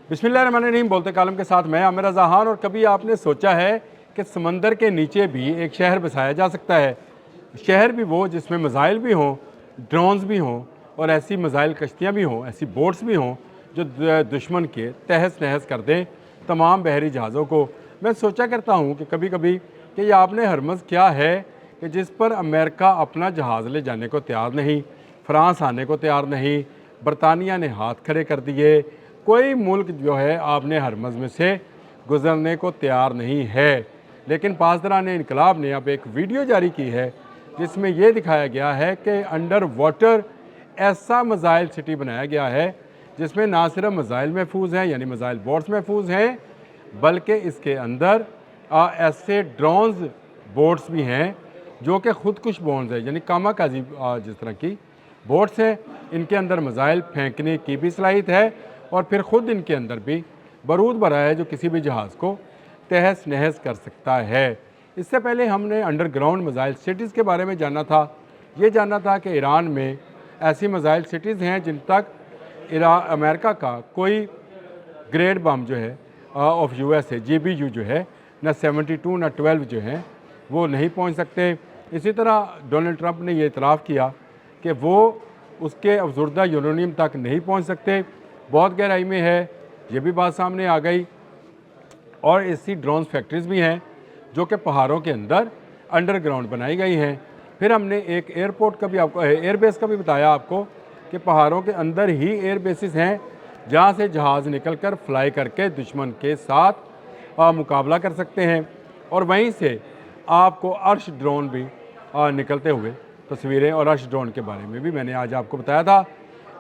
बिस्मिल्लाहिर्रहमानिर्रहीम। बोलते कालम के साथ मैं आमिर रज़ा खान। और कभी आपने सोचा है कि समंदर के नीचे भी एक शहर बसाया जा सकता है? शहर भी वो जिसमें मिसाइल भी हों, ड्रोन्स भी हों और ऐसी मिसाइल कश्तियाँ भी हों, ऐसी बोट्स भी हों जो दुश्मन के तहस नहस कर दें तमाम बहरी जहाज़ों को। मैं सोचा करता हूँ कि कभी कभी कि ये आपने हरमज़ क्या है कि जिस पर अमेरिका अपना जहाज़ ले जाने को तैयार नहीं, फ्रांस आने को तैयार नहीं, बरतानिया ने हाथ खड़े कर दिए, कोई मुल्क जो है आपने हरमज़ में से गुज़रने को तैयार नहीं है। लेकिन पासदारान इनकलाब ने अब एक वीडियो जारी की है जिसमें यह दिखाया गया है कि अंडर वाटर ऐसा मिसाइल सिटी बनाया गया है जिसमें ना सिर्फ मिसाइल महफूज हैं यानी मिसाइल बोट्स महफूज हैं, बल्कि इसके अंदर ऐसे ड्रोन्स बोट्स भी हैं जो कि खुदकुश बोट्स हैं यानी कामाकाजी जिस तरह की बोट्स हैं। इनके अंदर मिसाइल फेंकने की भी सलाहियत है और फिर ख़ुद इनके अंदर भी बारूद भरा है जो किसी भी जहाज़ को तहस नहस कर सकता है। इससे पहले हमने अंडरग्राउंड मिसाइल सिटीज़ के बारे में जाना था। ये जानना था कि ईरान में ऐसी मिसाइल सिटीज़ हैं जिन तक अमेरिका का कोई ग्रेड बम जो है ऑफ यूएसए GBU जो है ना 72 ना 12 जो हैं वो नहीं पहुंच सकते। इसी तरह डोनाल्ड ट्रंप ने ये इतराफ़ किया कि वो उसके अफजुर्दा यूरेनियम तक नहीं पहुंच सकते, बहुत गहराई में है। ये भी बात सामने आ गई। और ऐसी ड्रोन फैक्ट्रीज़ भी हैं जो कि पहाड़ों के अंदर अंडरग्राउंड बनाई गई हैं। फिर हमने एक एयरपोर्ट का भी आपको एयरबेस का भी बताया आपको कि पहाड़ों के अंदर ही एयर बेसिस हैं जहाँ से जहाज़ निकल कर फ्लाई करके दुश्मन के साथ मुकाबला कर सकते हैं। और वहीं से आपको अर्श ड्रोन भी निकलते हुए तस्वीरें और अर्श ड्रोन के बारे में भी मैंने आज आपको बताया था।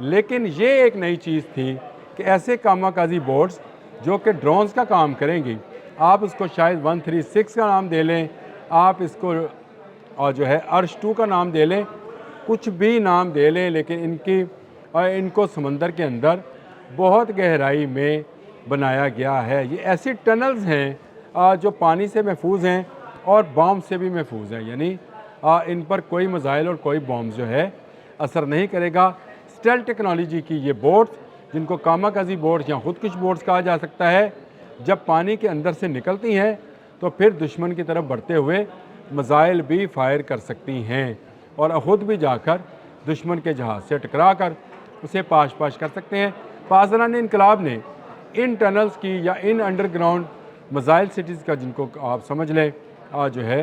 लेकिन ये एक नई चीज़ थी कि ऐसे कामाकाजी बोट्स जो कि ड्रोन्स का काम करेंगी, आप इसको शायद 136 का नाम दे लें, आप इसको और जो है अर्श 2 का नाम दे लें, कुछ भी नाम दे लें, लेकिन इनको समंदर के अंदर बहुत गहराई में बनाया गया है। ये ऐसी टनल्स हैं जो पानी से महफूज हैं और बॉम्ब से भी महफूज हैं, यानी इन पर कोई मिसाइल और कोई बॉम्ब जो है असर नहीं करेगा। स्टेल्थ टेक्नोलॉजी की ये बोट्स, जिनको कामाकाजी बोट्स या खुदकुश बोट्स कहा जा सकता है, जब पानी के अंदर से निकलती हैं तो फिर दुश्मन की तरफ बढ़ते हुए मिसाइल भी फायर कर सकती हैं और ख़ुद भी जाकर दुश्मन के जहाज़ से टकरा कर उसे पाश पाश कर सकते हैं। पासदारान इनकलाब ने इन टनल्स की या इन अंडरग्राउंड मिसाइल सिटीज़ का, जिनको आप समझ लें जो है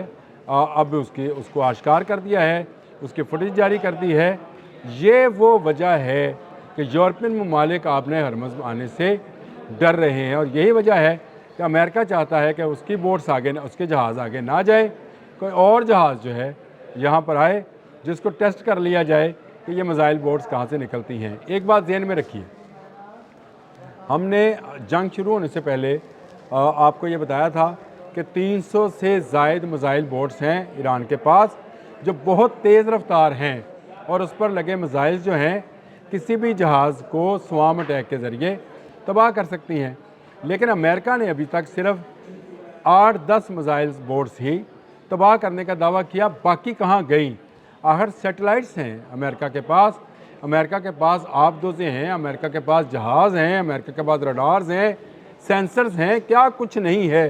अब उसको आश्कार कर दिया है, उसकी फुटेज जारी कर दी है। ये वो वजह है कि यूरोपियन ममालिक आपने हरमज़ आने से डर रहे हैं और यही वजह है कि अमेरिका चाहता है कि उसकी बोट्स आगे उसके जहाज़ आगे ना जाए, कोई और जहाज़ जो है यहाँ पर आए जिसको टेस्ट कर लिया जाए कि ये मिसाइल बोट्स कहाँ से निकलती हैं। एक बात ध्यान में रखिए, हमने जंग शुरू होने से पहले आपको ये बताया था कि 300 से ज़ायद मिसाइल बोट्स हैं ईरान के पास जो बहुत तेज़ रफ्तार हैं और उस पर लगे मिसाइल जो हैं किसी भी जहाज़ को स्वाम अटैक के ज़रिए तबाह कर सकती हैं। लेकिन अमेरिका ने अभी तक सिर्फ 8-10 मिसाइल बोट्स ही तबाह करने का दावा किया, बाकी कहाँ गई? आखिर सैटेलाइट्स हैं अमेरिका के पास, अमेरिका के पास आबदोज़े हैं, अमेरिका के पास जहाज़ हैं, अमेरिका के पास रडार्स हैं, सेंसर्स हैं, क्या कुछ नहीं है?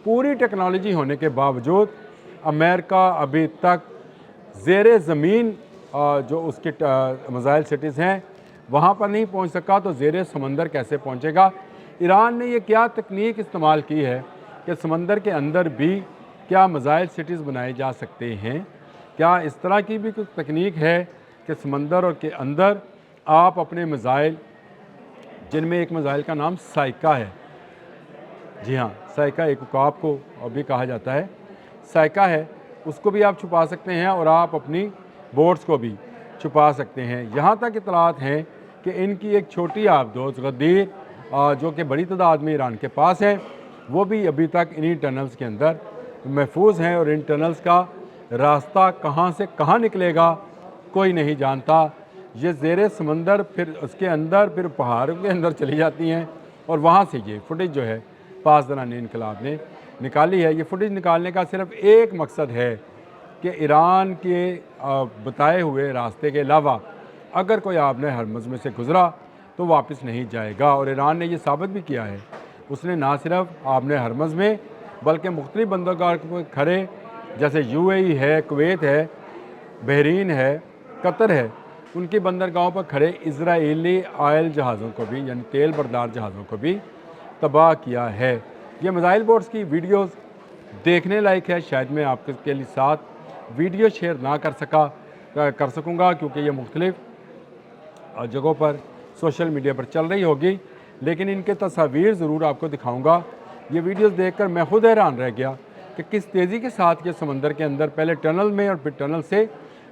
पूरी टेक्नोलॉजी होने के बावजूद अमेरिका अभी तक ज़ेरे ज़मीन जो उसके मिसाइल सिटीज़ हैं वहाँ पर नहीं पहुँच सका, तो ज़ेरे समंदर कैसे पहुँचेगा? ईरान ने ये क्या तकनीक इस्तेमाल की है कि समंदर के अंदर भी क्या मिसाइल सिटीज़ बनाए जा सकते हैं? क्या इस तरह की भी कुछ तकनीक है कि समंदर और के अंदर आप अपने मिसाइल, जिनमें एक मिसाइल का नाम साइका है, जी हाँ साइका, एक उकाब को भी कहा जाता है, साइका है, उसको भी आप छुपा सकते हैं और आप अपनी बोट्स को भी छुपा सकते हैं। यहाँ तक इतलात हैं कि इनकी एक छोटी आबदोज़ गद्दीर जो कि बड़ी तादाद में ईरान के पास है, वो भी अभी तक इन्हीं टनल्स के अंदर महफूज हैं और इन टनल्स का रास्ता कहाँ से कहाँ निकलेगा कोई नहीं जानता। ये ज़ेरे समंदर फिर उसके अंदर फिर पहाड़ों के अंदर चली जाती हैं और वहाँ से ये फुटेज जो है पासदारान इनकलाब ने निकाली है। ये फुटेज निकालने का सिर्फ एक मकसद है कि ईरान के बताए हुए रास्ते के अलावा अगर कोई आपने हरमज़ में से गुज़रा تو واپس نہیں جائے گا۔ اور ایران نے یہ ثابت بھی کیا ہے، اس نے نہ صرف آبِ ہرمز میں بلکہ مختلف بندرگاہ پر کھڑے جیسے UAE ہے، کویت ہے، بحرین ہے، قطر ہے، ان کی بندرگاہوں پر کھڑے اسرائیلی آئل جہازوں کو بھی یعنی تیل بردار جہازوں کو بھی تباہ کیا ہے۔ یہ میزائل بورڈز کی ویڈیوز دیکھنے لائق ہے، شاید میں آپ کے ساتھ ویڈیو شیئر نہ کر سکوں گا کیونکہ یہ مختلف جگہوں پر سوشل میڈیا پر چل رہی ہوگی، لیکن ان کے تصاویر ضرور آپ کو دکھاؤں گا۔ یہ ویڈیوز دیکھ کر میں خود حیران رہ گیا کہ کس تیزی کے ساتھ یہ سمندر کے اندر پہلے ٹنل میں اور پھر ٹنل سے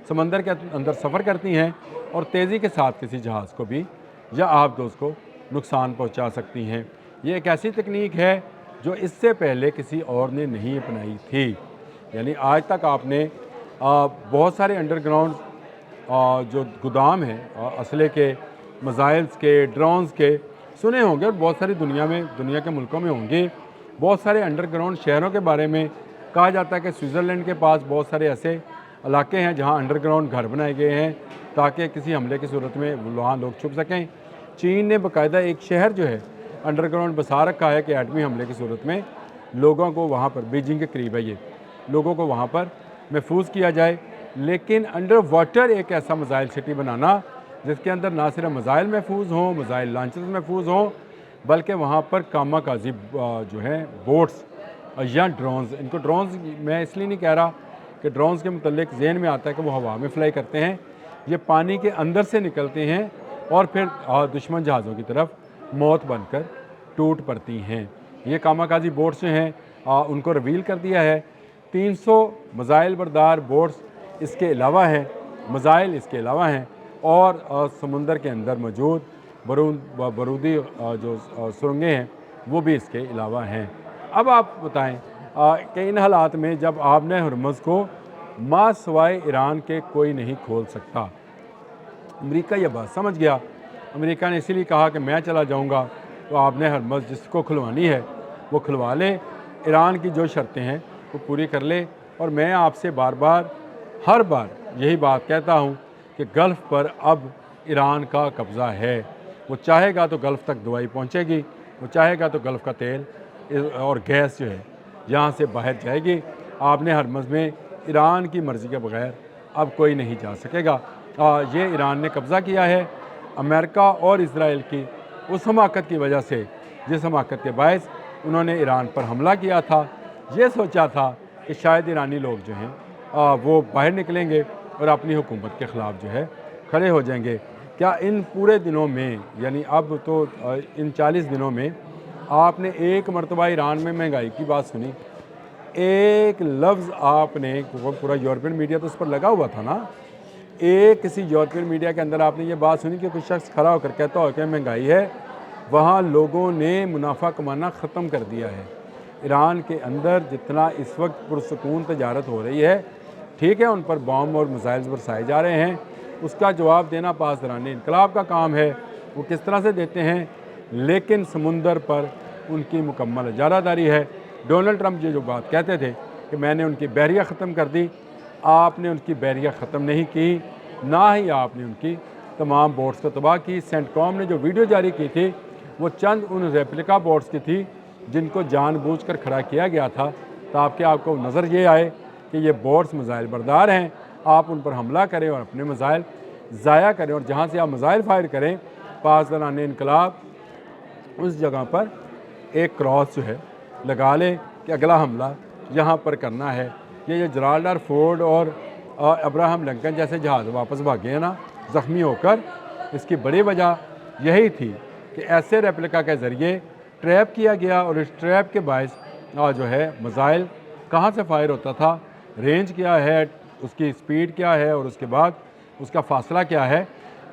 سمندر کے اندر سفر کرتی ہیں اور تیزی کے ساتھ کسی جہاز کو بھی یا آبدوز کو نقصان پہنچا سکتی ہیں۔ یہ ایک ایسی تکنیک ہے جو اس سے پہلے کسی اور نے نہیں اپنائی تھی، یعنی آج تک آپ نے بہت سارے انڈر گراؤنڈ جو گودام ہیں اسلحے کے، میزائلز کے، ڈرونز کے سنے ہوں گے، اور بہت ساری دنیا کے ملکوں میں ہوں گے۔ بہت سارے انڈر گراؤنڈ شہروں کے بارے میں کہا جاتا ہے کہ سوئٹزرلینڈ کے پاس بہت سارے ایسے علاقے ہیں جہاں انڈر گراؤنڈ گھر بنائے گئے ہیں تاکہ کسی حملے کی صورت میں وہاں لوگ چھپ سکیں۔ چین نے باقاعدہ ایک شہر جو ہے انڈر گراؤنڈ بسا رکھا ہے کہ ایٹمی حملے کی صورت میں لوگوں کو وہاں پر، بیجنگ کے قریب ہے یہ، لوگوں کو وہاں پر محفوظ کیا جائے۔ لیکن انڈر واٹر ایک ایسا میزائل سٹی بنانا جس کے اندر نہ صرف میزائل محفوظ ہوں، میزائل لانچرز محفوظ ہوں، بلکہ وہاں پر کاماکازی جو ہیں بوٹس یا ڈرونز، ان کو ڈرونز میں اس لیے نہیں کہہ رہا کہ ڈرونز کے متعلق ذہن میں آتا ہے کہ وہ ہوا میں فلائی کرتے ہیں، یہ پانی کے اندر سے نکلتے ہیں اور پھر دشمن جہازوں کی طرف موت بن کر ٹوٹ پڑتی ہیں۔ یہ کاماکازی بوٹس جو ہیں ان کو ریویل کر دیا ہے۔ 300 میزائل بردار بوٹس اس کے علاوہ ہیں، میزائل اس کے علاوہ ہیں، اور سمندر کے اندر موجود بارودی جو سرنگیں ہیں وہ بھی اس کے علاوہ ہیں۔ اب آپ بتائیں کہ ان حالات میں جب آبِ ہرمز کو ما سوائے ایران کے کوئی نہیں کھول سکتا، امریکہ یہ بات سمجھ گیا۔ امریکہ نے اسی لیے کہا کہ میں چلا جاؤں گا تو آبِ ہرمز جس کو کھلوانی ہے وہ کھلوا لے، ایران کی جو شرطیں ہیں وہ پوری کر لے۔ اور میں آپ سے ہر بار یہی بات کہتا ہوں کہ گلف پر اب ایران کا قبضہ ہے۔ وہ چاہے گا تو گلف تک دوائی پہنچے گی، وہ چاہے گا تو گلف کا تیل اور گیس جو ہے یہاں سے باہر جائے گی۔ آبِ ہرمز میں ایران کی مرضی کے بغیر اب کوئی نہیں جا سکے گا۔ یہ ایران نے قبضہ کیا ہے امریکہ اور اسرائیل کی اس حماقت کی وجہ سے جس حماقت کے باعث انہوں نے ایران پر حملہ کیا تھا۔ یہ سوچا تھا کہ شاید ایرانی لوگ جو ہیں وہ باہر نکلیں گے اور اپنی حکومت کے خلاف جو ہے کھڑے ہو جائیں گے۔ کیا ان پورے دنوں میں، یعنی اب تو ان 40 دنوں میں آپ نے ایک مرتبہ ایران میں مہنگائی کی بات سنی؟ ایک لفظ آپ نے، پورا یورپین میڈیا تو اس پر لگا ہوا تھا نا، ایک کسی یورپین میڈیا کے اندر آپ نے یہ بات سنی کہ کوئی شخص کھڑا ہو کر کہتا ہو کہ مہنگائی ہے؟ وہاں لوگوں نے منافع کمانا ختم کر دیا ہے۔ ایران کے اندر جتنا اس وقت پرسکون تجارت ہو رہی ہے، ٹھیک ہے ان پر بام اور میزائلز برسائے جا رہے ہیں، اس کا جواب دینا پاسداران انقلاب کا کام ہے، وہ کس طرح سے دیتے ہیں، لیکن سمندر پر ان کی مکمل اجارہ داری ہے۔ ڈونلڈ ٹرمپ جو بات کہتے تھے کہ میں نے ان کی بحریہ ختم کر دی، آپ نے ان کی بحریہ ختم نہیں کی، نہ ہی آپ نے ان کی تمام بوٹس کو تباہ کی۔ سینٹ کام نے جو ویڈیو جاری کی تھی وہ چند ان ریپلیکا بوٹس کی تھی جن کو جان بوجھ کر کھڑا کیا گیا تھا تاکہ آپ کو نظر یہ آئے کہ یہ بوٹس میزائل بردار ہیں، آپ ان پر حملہ کریں اور اپنے میزائل ضائع کریں، اور جہاں سے آپ میزائل فائر کریں پاسداران انقلاب اس جگہ پر ایک کراس جو ہے لگا لے کہ اگلا حملہ یہاں پر کرنا ہے۔ یہ جرالڈر فورڈ اور ابراہم لنکن جیسے جہاز واپس بھاگے ہیں نا زخمی ہو کر، اس کی بڑی وجہ یہی تھی کہ ایسے ریپلیکا کے ذریعے ٹریپ کیا گیا، اور اس ٹریپ کے باعث جو ہے میزائل کہاں سے فائر ہوتا تھا، رینج کیا ہے، اس کی سپیڈ کیا ہے، اور اس کے بعد اس کا فاصلہ کیا ہے،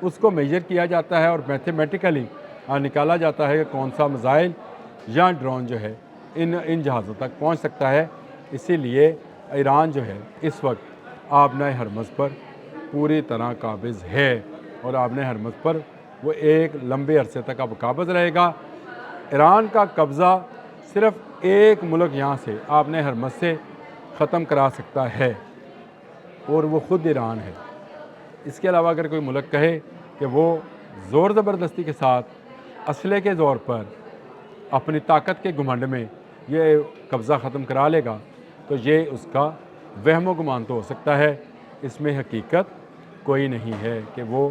اس کو میجر کیا جاتا ہے اور میتھمیٹیکلی نکالا جاتا ہے کہ کون سا میزائل یا ڈرون جو ہے ان جہازوں تک پہنچ سکتا ہے۔ اسی لیے ایران جو ہے اس وقت آبِ ہرمز پر پوری طرح قابض ہے، اور آبِ ہرمز پر وہ ایک لمبے عرصے تک اب قابض رہے گا۔ ایران کا قبضہ صرف ایک ملک یہاں سے آبِ ہرمز سے ختم کرا سکتا ہے، اور وہ خود ایران ہے۔ اس کے علاوہ اگر کوئی ملک کہے کہ وہ ज़ोर ज़बरदस्ती के साथ असले के ज़ोर पर अपनी ताकत के घमंड में ये कब्ज़ा ख़त्म करा लेगा तो ये उसका वहम व गुमान तो हो सकता है, इसमें हकीकत कोई नहीं है कि वो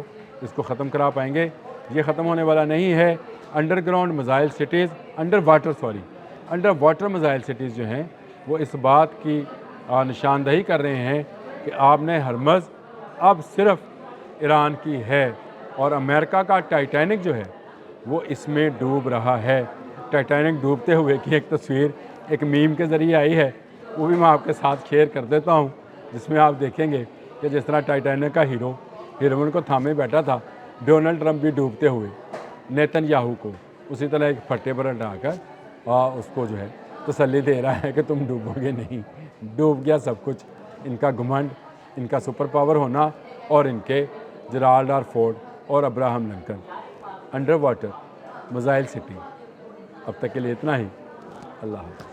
इसको ख़त्म करा पाएंगे। ये ख़त्म होने वाला नहीं है। Underground missile cities under water missile cities जो हैं वो इस बात की निशानदही कर रहे हैं कि आपने हरमज़ अब सिर्फ़ ईरान की है और अमेरिका का टाइटैनिक जो है वो इसमें डूब रहा है। टाइटैनिक डूबते हुए की एक तस्वीर एक मीम के ज़रिए आई है, वो भी मैं आपके साथ शेयर कर देता हूँ, जिसमें आप देखेंगे कि जिस तरह टाइटैनिक का हीरोइन को थामे बैठा था, डोनाल्ड ट्रंप भी डूबते हुए नेतन्याहू को उसी तरह एक फट्टे पर हटाकर उसको जो है तसल्ली दे रहा है कि तुम डूबोगे नहीं। डूब गया सब कुछ, इनका घमंड, इनका सुपर पावर होना और इनके जेराल्ड आर फोर्ड और Abraham Lincoln under water missile city. अब तक के लिए इतना ही। अल्लाह हाफ़िज़।